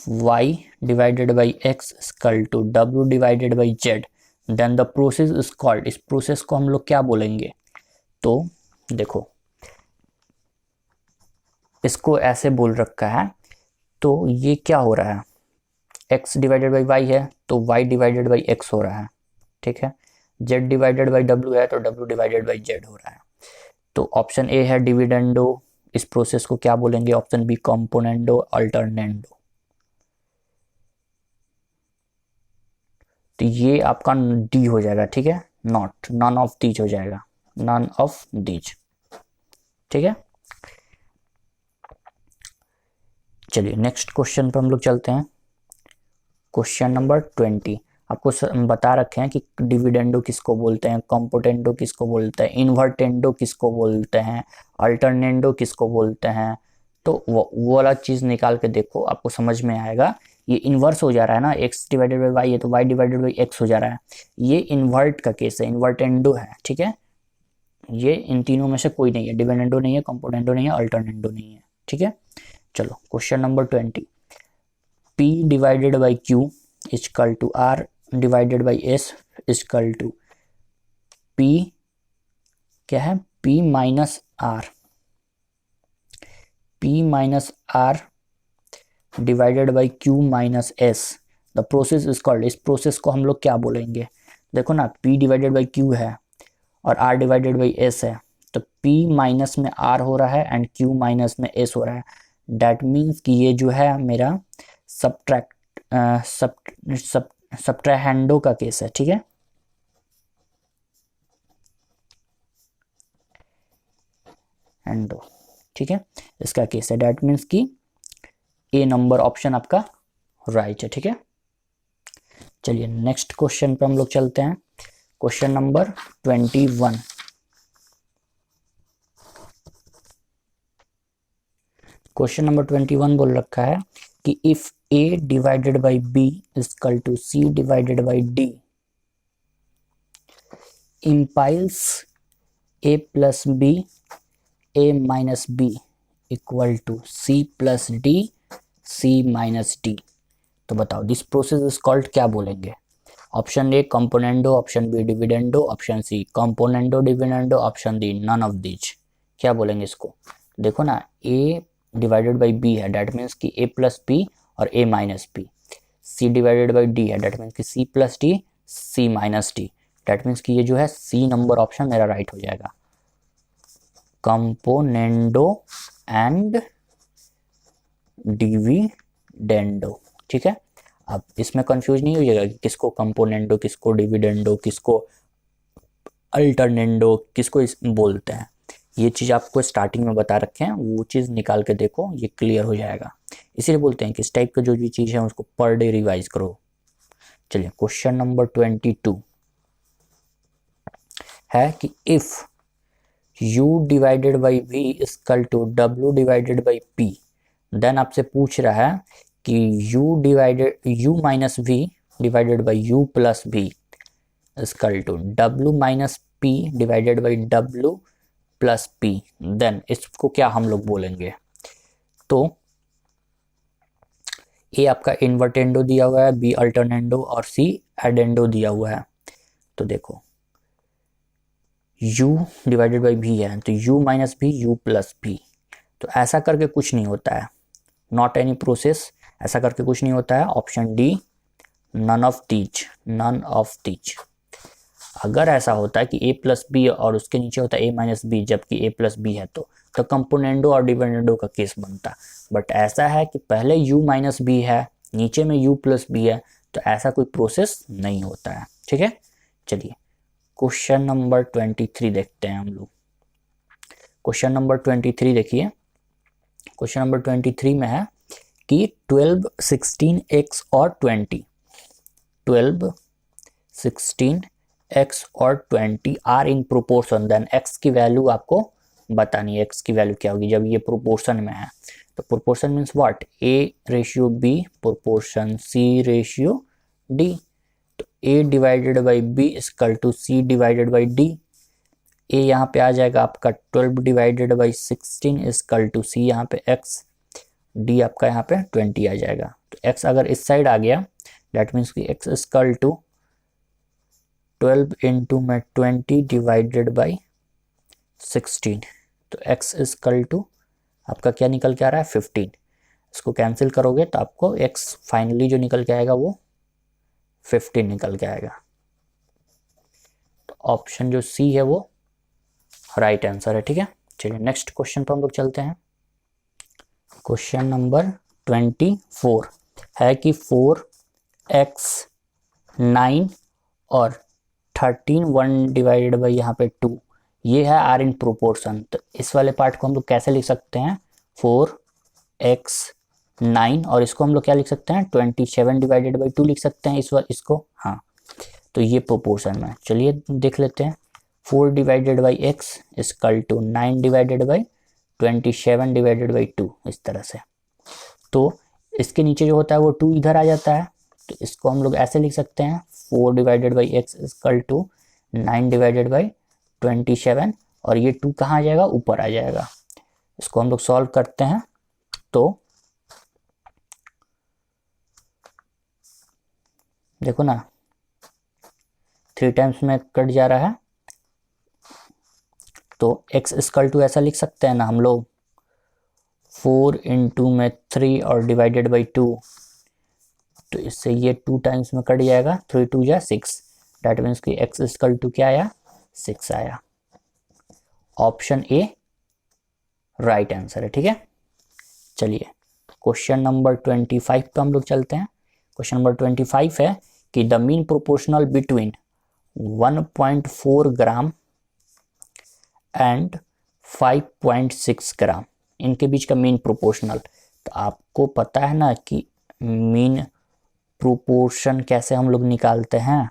y divided by x equal to w divided by z, then the process is called. इस प्रोसेस को हम लोग क्या बोलेंगे। तो देखो इसको ऐसे बोल रखा है, तो ये क्या हो रहा है, x डिवाइडेड बाई y है तो y डिवाइडेड बाई x हो रहा है। ठीक है, z डिवाइडेड बाई w है तो w डिवाइडेड बाई z हो रहा है। तो ऑप्शन ए है डिविडेंडो। इस प्रोसेस को क्या बोलेंगे, ऑप्शन बी कंपोनेंडो, अल्टरनेंडो। तो ये आपका डी हो जाएगा। ठीक है, नॉट, नन ऑफ दीज हो जाएगा, नन ऑफ दीज। ठीक है, चलिए नेक्स्ट क्वेश्चन पे हम लोग चलते हैं। क्वेश्चन नंबर 20 आपको बता रखे हैं कि डिविडेंडो किसको बोलते हैं, कंपोटेंडो किसको बोलते हैं, इन्वर्टेंडो किसको बोलते हैं, अल्टरनेंडो किसको बोलते हैं। तो वो वाला चीज़ निकाल के देखो, आपको समझ में आएगा। ये इन्वर्स हो जा रहा है ना, x डिवाइडेड बाई वाई है तो y डिवाइडेड बाई x हो जा रहा है। ये इन्वर्ट का केस है, इन्वर्टेंडो है। ठीक है, ये इन तीनों में से कोई नहीं है, डिविडेंडो नहीं है, कंपोटेंडो नहीं है, अल्टरनेंडो नहीं है। ठीक है, चलो question number 20, p divided by q equal to r divided by s equal to p क्या है, p minus r divided by q minus s। The process is called. इस प्रोसेस को हम लोग क्या बोलेंगे। देखो ना, p डिवाइडेड बाई q है और r डिवाइडेड बाई s है, तो p माइनस में r हो रहा है एंड q माइनस में s हो रहा है। डेट मीन्स कि ये जो है मेरा सब्ट्रैहेंडो का केस है। ठीक है, एंडो, ठीक है, इसका केस है। डेट मीन्स कि ए नंबर ऑप्शन आपका राइट है, ठीक है। चलिए नेक्स्ट क्वेश्चन पे हम लोग चलते हैं। Question number 21। क्वेश्चन नंबर 21 बोल रखा है कि if a divided by b equal to c divided by d implies a plus b a minus b equal to c plus d c minus d, तो बताओ दिस प्रोसेस इज कॉल्ड, क्या बोलेंगे? Option A componendo, option B dividendo, option C componendo dividendo, option D none of these. क्या बोलेंगे इसको? देखो ना, a डिवाइडेड बाई b है, डेट मीन्स कि a प्लस b और a minus b। c divided by d है, डेट मीन्स कि c plus d c minus d। Date means कि ये जो है c नंबर ऑप्शन मेरा राइट हो जाएगा, कंपोनेंडो एंड डिविडेंडो, ठीक है। अब इसमें कंफ्यूज नहीं हो जाएगा कि किसको कंपोनेंडो, किसको डिविडेंडो, किसको अल्टरनेंडो, किसको बोलते हैं। ये चीज़ आपको स्टार्टिंग में बता रखे हैं, वो चीज़ निकाल के देखो, ये क्लियर हो जाएगा। इसीलिए बोलते हैं कि इस टाइप का जो भी चीज़ है उसको पर डे रिवाइज करो। चलिए क्वेश्चन नंबर 22 है कि if u divided by v equal to w divided by p, then आपसे पूछ रहा है कि u minus v divided by u plus v equal to w minus p divided by w plus p, then इसको क्या हम लोग बोलेंगे? तो ए आपका इन्वर्टेंडो दिया हुआ है, बी अल्टरनेंडो और सी एडेंडो दिया हुआ है। तो देखो u डिवाइडेड बाई v है, तो u minus v u plus v, तो ऐसा करके कुछ नहीं होता है, नॉट एनी प्रोसेस, ऐसा करके कुछ नहीं होता है। Option D none of these, none of these. अगर ऐसा होता है कि a प्लस बी और उसके नीचे होता है a माइनस बी, जबकि a प्लस बी है, तो कंपोनेंडो और डिविडेंडो का केस बनता। बट ऐसा है कि पहले u माइनस बी है, नीचे में u प्लस बी है, तो ऐसा कोई प्रोसेस नहीं होता है, ठीक है। चलिए क्वेश्चन नंबर 23 देखते हैं हम लोग। क्वेश्चन नंबर 23 देखिए। क्वेश्चन नंबर 23 में है कि 12, 16, x और 20, 12, 16, x और 20 are in proportion, then x की वैल्यू आपको बतानी है। x की वैल्यू क्या होगी जब ये प्रोपोर्शन में है? तो proportion means what? a ratio b proportion c ratio d। तो a divided by b equal to c divided by d। a यहाँ पे आ जाएगा आपका 12 divided by 16 equal to c यहाँ पे x, d आपका यहाँ पे 20 आ जाएगा। तो x अगर इस साइड आ गया, डेट मीन्स कि x इक्वल टू 12 इंटू में 20 डिवाइडेड बाई 16, तो x इक्वल टू आपका क्या निकल के आ रहा है? 15। इसको कैंसिल करोगे तो आपको x फाइनली जो निकल के आएगा वो 15 निकल के आएगा। तो ऑप्शन जो सी है वो राइट आंसर है, ठीक है। चलिए नेक्स्ट क्वेश्चन पर हम लोग चलते हैं। क्वेश्चन नंबर 24 है कि 4x 9 और 13 1 डिवाइडेड बाई यहाँ पे 2, ये है आर इन प्रोपोर्शन। तो इस वाले पार्ट को हम लोग कैसे लिख सकते हैं? 4x 9 और इसको हम लोग क्या लिख सकते हैं? 27 डिवाइडेड बाई 2 लिख सकते हैं इसको, हाँ। तो ये प्रोपोर्शन में, चलिए देख लेते हैं। 4 divided by x equal to 9 divided by 27 divided by 2, इस तरह से। तो इसके नीचे जो होता है वो 2 इधर आ जाता है, तो इसको हम लोग ऐसे लिख सकते हैं 4 divided by x equal to 9 divided by 27, और ये 2 कहाँ आ जाएगा? ऊपर आ जाएगा। इसको हम लोग सॉल्व करते हैं, तो देखो ना 3 टाइम्स में कट जा रहा है, तो x इक्वल टू ऐसा लिख सकते हैं ना हम लोग, 4 इंटू में 3 और डिवाइडेड बाई 2, तो इससे ये 2 टाइम्स में कट जाएगा, 3 2 जा 6, डेट मीन्स कि x इक्वल टू क्या आया? 6 आया। ऑप्शन ए राइट आंसर है, ठीक है। चलिए क्वेश्चन नंबर 25 पे हम लोग चलते हैं। क्वेश्चन नंबर 25 है कि the mean proportional between 1.4 gram and 5.6 ग्राम, इनके बीच का मीन प्रोपोर्शनल। तो आपको पता है ना कि मीन प्रोपोर्शन कैसे हम लोग निकालते हैं।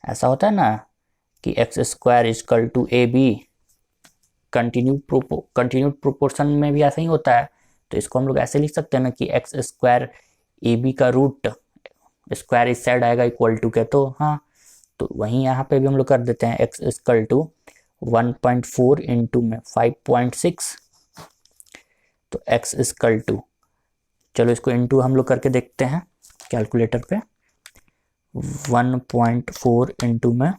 ऐसा होता है ना कि x square equal to a b, continued proportion में भी ऐसा ही होता है। तो इसको हम लोग ऐसे लिख सकते हैं ना कि एक्स स्क्वायर ए बी का रूट स्क्वायर इस साइड आएगा इक्वल टू के, तो हाँ, तो वहीं यहाँ पे भी हम लोग कर देते हैं एक्स इक्वल टू 1.4 इंटू में 5.6, तो एक्स इक्वल टू, चलो इसको इंटू हम लोग करके देखते हैं कैलकुलेटर पे। 1.4 इंटू में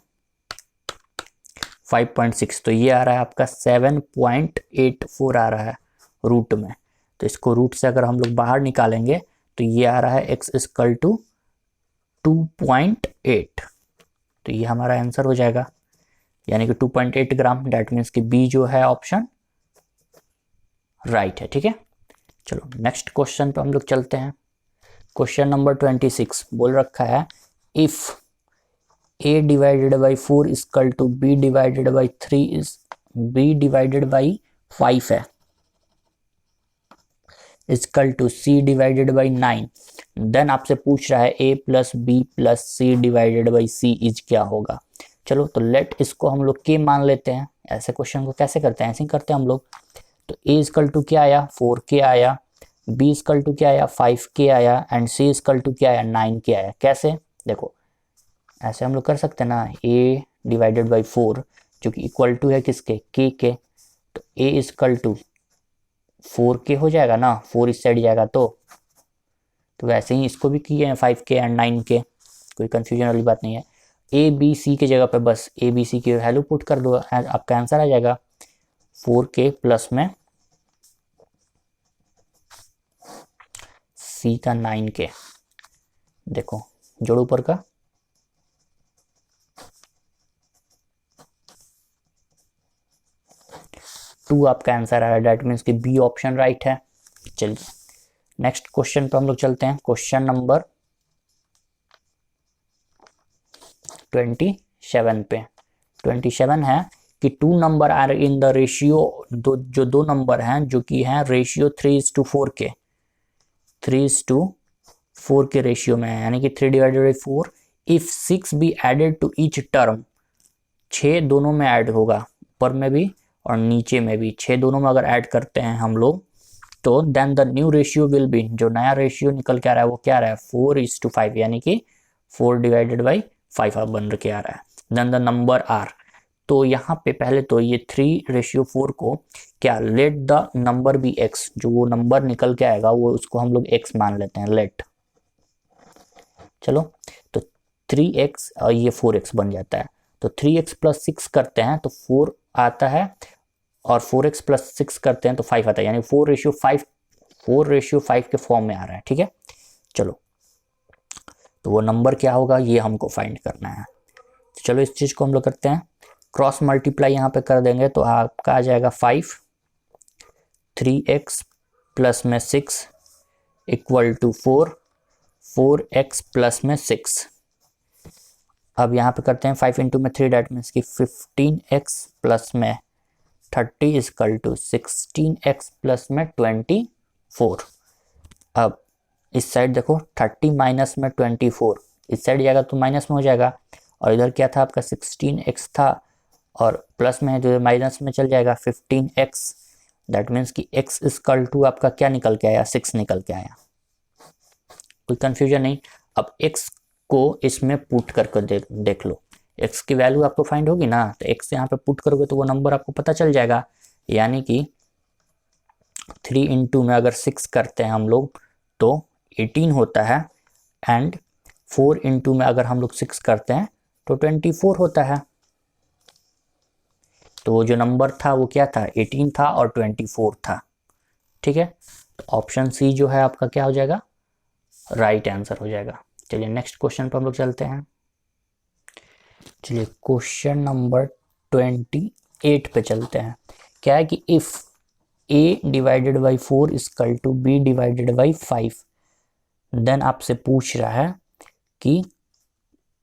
5.6, तो ये आ रहा है आपका 7.84 आ रहा है रूट में। तो इसको रूट से अगर हम लोग बाहर निकालेंगे तो ये आ रहा है एक्स इक्वल टू 2.8, तो ये हमारा आंसर हो जाएगा, यानी कि 2.8 ग्राम। डेट मीन्स कि बी जो है ऑप्शन राइट है। ठीक है, चलो नेक्स्ट क्वेश्चन पे हम लोग चलते हैं। क्वेश्चन नंबर 26 बोल रखा है if a divided by 4 equal to b divided by 3 is b divided by 5 है equal to c divided by 9, then आपसे पूछ रहा है a plus b plus c divided by c is क्या होगा। चलो तो लेट इसको हम लोग k मान लेते हैं। ऐसे क्वेश्चन को कैसे करते हैं, ऐसे ही करते हैं हम लोग। तो a इक्वल टू क्या आया 4k आया, b इक्वल टू क्या आया 5k आया, एंड c इक्वल टू क्या आया 9k आया। कैसे, देखो ऐसे हम लोग कर सकते हैं ना, a डिवाइडेड बाई 4 जो कि इक्वल टू है किसके k के, तो a इक्वल टू 4k हो जाएगा ना, 4 इस साइड जाएगा तो वैसे ही इसको भी किए हैं 5k एंड 9k, कोई कंफ्यूजन वाली बात नहीं है। a b c की जगह पे बस a b c की वैल्यू पुट कर दो, आपका आंसर आ जाएगा 4k प्लस में c का 9k। देखो जोड़ ऊपर का, टू आपका आंसर आया, डेट मीन्स कि बी ऑप्शन राइट है। चलिए नेक्स्ट क्वेश्चन पे हम लोग चलते हैं। क्वेश्चन नंबर 27 पे 27 है कि two number are in the ratio, दो नंबर हैं जो कि हैं रेशियो 3:4 के, 3:4 के रेशियो में है, यानी कि 3 divided by 4। If 6 be added to each term, 6 दोनों में ऐड होगा, ऊपर में भी और नीचे में भी 6 दोनों में अगर ऐड करते हैं हम लोग, तो then the new ratio will be, जो नया रेशियो निकल के आ रहा है वो क्या आ रहा है 4:5, यानी कि 4 डिवाइडेड बाई 5 बन के आ रहा है। देन द नंबर आर, तो यहाँ पे पहले तो ये 3:4 को क्या, let the number be x, जो वो नंबर निकल के आएगा वो उसको हम लोग एक्स मान लेते हैं, लेट। चलो तो 3x और ये 4x बन जाता है, तो 3x प्लस 6 करते हैं तो 4 आता है, और 4x प्लस 6 करते हैं तो 5 आता है, यानी 4:5 के फॉर्म में आ रहा है। ठीक है, चलो तो वो नंबर क्या होगा ये हमको फाइंड करना है। तो चलो इस चीज को हम लोग करते हैं, क्रॉस मल्टीप्लाई यहाँ पे कर देंगे तो आपका आ जाएगा 5, 3x प्लस में 6 इक्वल टू 4, 4x प्लस में 6। अब यहाँ पे करते हैं 5 इंटू में 3, डेट मीन्स की 15x प्लस में 30 इक्वल टू 16x प्लस में 24। अब इस साइड देखो 30 माइनस में 24, इस साइड जाएगा तो माइनस में हो जाएगा, और इधर क्या था आपका 16x था और प्लस में है जो माइनस में चल जाएगा 15x, दैट मीन्स कि x इक्वल टू आपका क्या निकल के आया 6 निकल के आया। कोई कंफ्यूजन नहीं। अब x को इसमें पुट करके देख लो, x की वैल्यू आपको फाइंड होगी ना, तो x यहाँ पे पुट करोगे तो वो नंबर आपको पता चल जाएगा, यानी कि 3 इंटू में अगर 6 करते हैं हम लोग तो 18 होता है, एंड 4 इंटू में अगर हम लोग 6 करते हैं तो 24 होता है। तो जो नंबर था वो क्या था 18 था और 24 था। ठीक है, तो ऑप्शन सी जो है आपका क्या हो जाएगा, राइट आंसर हो जाएगा। चलिए नेक्स्ट क्वेश्चन पर हम लोग चलते हैं। चलिए क्वेश्चन नंबर 28 पे चलते हैं। क्या है कि if a divided by 4 equal to b divided by 5, then आपसे पूछ रहा है कि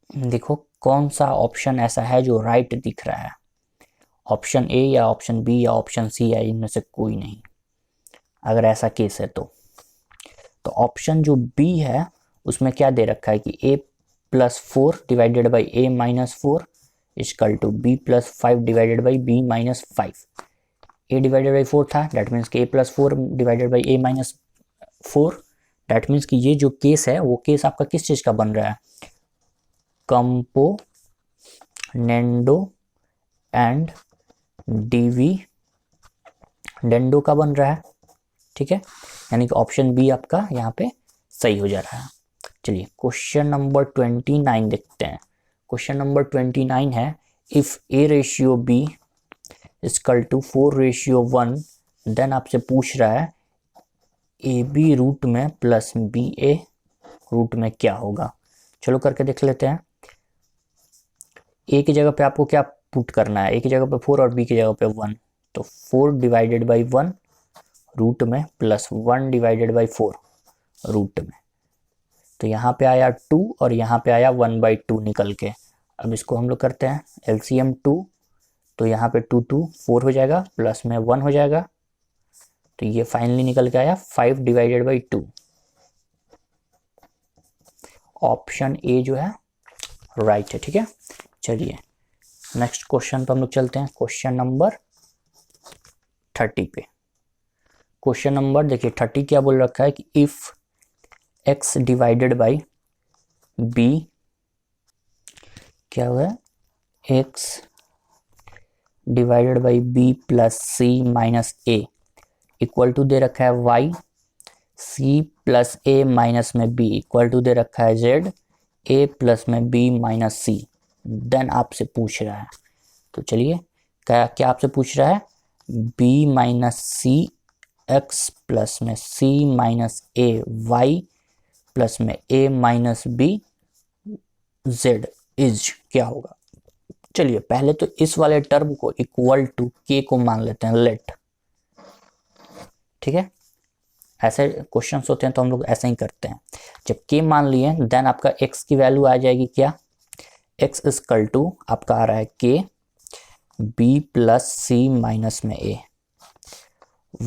देखो कौन सा ऑप्शन ऐसा है जो राइट दिख रहा है। ऑप्शन ए या ऑप्शन बी या ऑप्शन सी है, इनमें से कोई नहीं, अगर ऐसा केस है तो ऑप्शन जो बी है उसमें क्या दे रखा है कि a plus 4 divided by a minus 4 equal to b plus 5 divided by b minus 5। a divided by 4 था, डेट मीन्स कि a plus 4 divided by a minus 4, that means कि ये जो केस है वो केस आपका किस चीज का बन रहा है, कंपोनेंडो एंड डिविडेंडो का बन रहा है। ठीक है, यानी कि ऑप्शन बी आपका यहाँ पे सही हो जा रहा है। चलिए क्वेश्चन नंबर 29 देखते हैं। क्वेश्चन नंबर 29 है if a ratio b equal to 4:1, then आपसे पूछ रहा है ए बी रूट में प्लस बी ए रूट में क्या होगा। चलो करके देख लेते हैं। ए की जगह पे आपको क्या पुट करना है, ए की जगह पे 4 और बी की जगह पे 1, तो 4 डिवाइडेड बाई 1 रूट में प्लस 1 डिवाइडेड बाई 4 रूट में, तो यहाँ पे आया 2 और यहाँ पे आया 1/2 निकल के। अब इसको हम लोग करते हैं एलसीएम 2, तो यहाँ पे 2 2 4 हो जाएगा, प्लस में 1 हो जाएगा, तो ये फाइनली निकल के आया 5 डिवाइडेड बाई 2। ऑप्शन ए जो है राइट है। ठीक है, चलिए नेक्स्ट क्वेश्चन पे हम लोग चलते हैं, क्वेश्चन नंबर 30 पे। क्वेश्चन नंबर देखिए 30 क्या बोल रखा है कि if x divided by b, क्या हुआ है, x divided by b plus c minus a equal to दे रखा है y, c plus a minus में b इक्वल टू दे रखा है z, a प्लस में b माइनस c, देन आपसे पूछ रहा है, तो चलिए क्या क्या आपसे पूछ रहा है, b minus c x plus में c minus a y plus में a minus b z is क्या होगा। चलिए पहले तो इस वाले टर्म को इक्वल टू k को मान लेते हैं, लेट। ठीक है, ऐसे क्वेश्चंस होते हैं तो हम लोग ऐसे ही करते हैं। जब k मान लिए देन आपका x की वैल्यू आ जाएगी क्या, x इक्वल टू आपका आ रहा है k b plus c minus में a,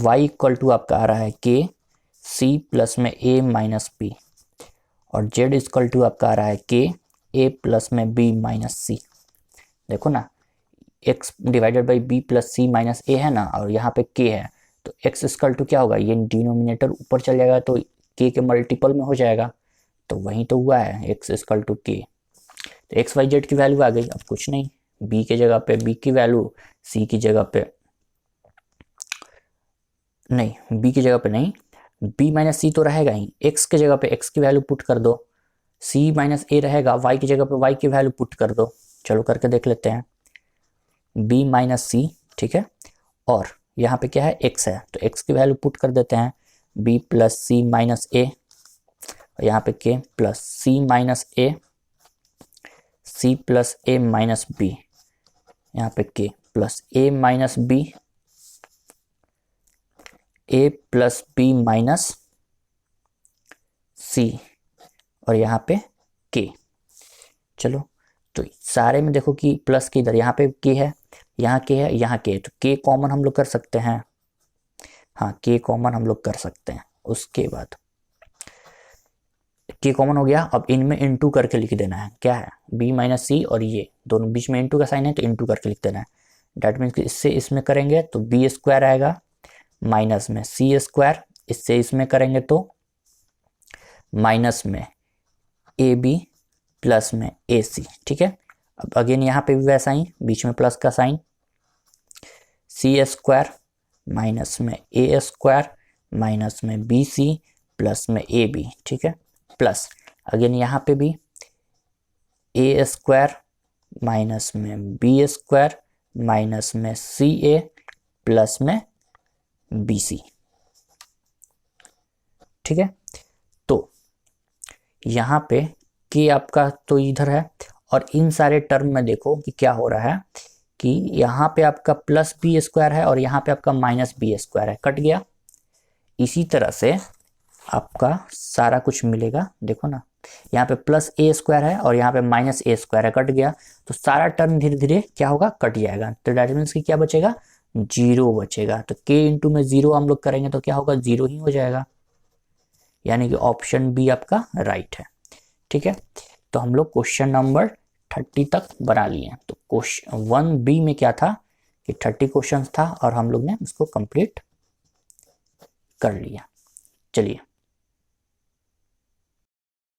y इक्वल टू आपका आ रहा है k c प्लस में a माइनस b, और z इक्वल टू आपका आ रहा है k a प्लस में b माइनस c। देखो ना, x divided by b plus c minus a है ना, और यहाँ पे k है, तो x इक्वल टू क्या होगा, ये डिनोमिनेटर ऊपर चल जाएगा तो k के मल्टीपल में हो जाएगा, तो वही तो हुआ है x इक्वल टू k। तो x y z की वैल्यू आ गई, अब कुछ नहीं, b की जगह पे b की वैल्यू, c की जगह पे नहीं, b की जगह पे नहीं, b माइनस सी तो रहेगा ही, x की जगह पे x की वैल्यू पुट कर दो, c माइनस a रहेगा, y की जगह पे y की वैल्यू पुट कर दो। चलो करके देख लेते हैं, b माइनस सी, ठीक है, और यहाँ पे क्या है, x है, तो x की वैल्यू पुट कर देते हैं, b plus c minus a, और यहाँ पे k plus c minus a, c plus a minus b, यहाँ पे k plus a minus b, a plus b minus c, और यहाँ पे k। चलो तो सारे में देखो कि प्लस के इधर यहाँ पे k है, यहाँ k है, यहाँ k है, तो k कॉमन हम लोग कर सकते हैं, हाँ k कॉमन हम लोग कर सकते हैं। उसके बाद k कॉमन हो गया, अब इनमें इंटू करके लिख देना है, क्या है b माइनस सी, और ये दोनों बीच में इंटू का साइन है तो इंटू करके लिख देना है। डेट मीन्स इससे इसमें करेंगे तो b स्क्वायर आएगा, माइनस में सी स्क्वायर, इससे इसमें करेंगे तो माइनस में ए बी प्लस में ए सी। ठीक है, अब अगेन यहाँ पे भी वैसा ही, बीच में प्लस का साइन, सी स्क्वायर माइनस में ए स्क्वायर माइनस में बी सी प्लस में ए बी। ठीक है, प्लस अगेन यहाँ पे भी ए स्क्वायर माइनस में बी स्क्वायर माइनस में सी ए प्लस में बी सी। ठीक है, तो यहाँ पे के आपका तो इधर है, और इन सारे टर्म में देखो कि क्या हो रहा है कि यहाँ पे आपका प्लस बी स्क्वायर है और यहाँ पे आपका माइनस बी स्क्वायर है, कट गया। इसी तरह से आपका सारा कुछ मिलेगा। देखो ना, यहाँ पे प्लस ए स्क्वायर है और यहाँ पे माइनस ए स्क्वायर है, कट गया, तो सारा टर्म धीरे धीरे क्या होगा, कट जाएगा। तो दैट मीन्स कि क्या बचेगा, जीरो बचेगा। तो k इंटू में जीरो हम लोग करेंगे तो क्या होगा, जीरो ही हो जाएगा। यानी कि ऑप्शन बी आपका राइट है। ठीक है, तो हम लोग क्वेश्चन नंबर 30 तक बना लिए। तो क्वेश्चन 1B में क्या था कि 30 क्वेश्चन था और हम लोग ने उसको कंप्लीट कर लिया। चलिए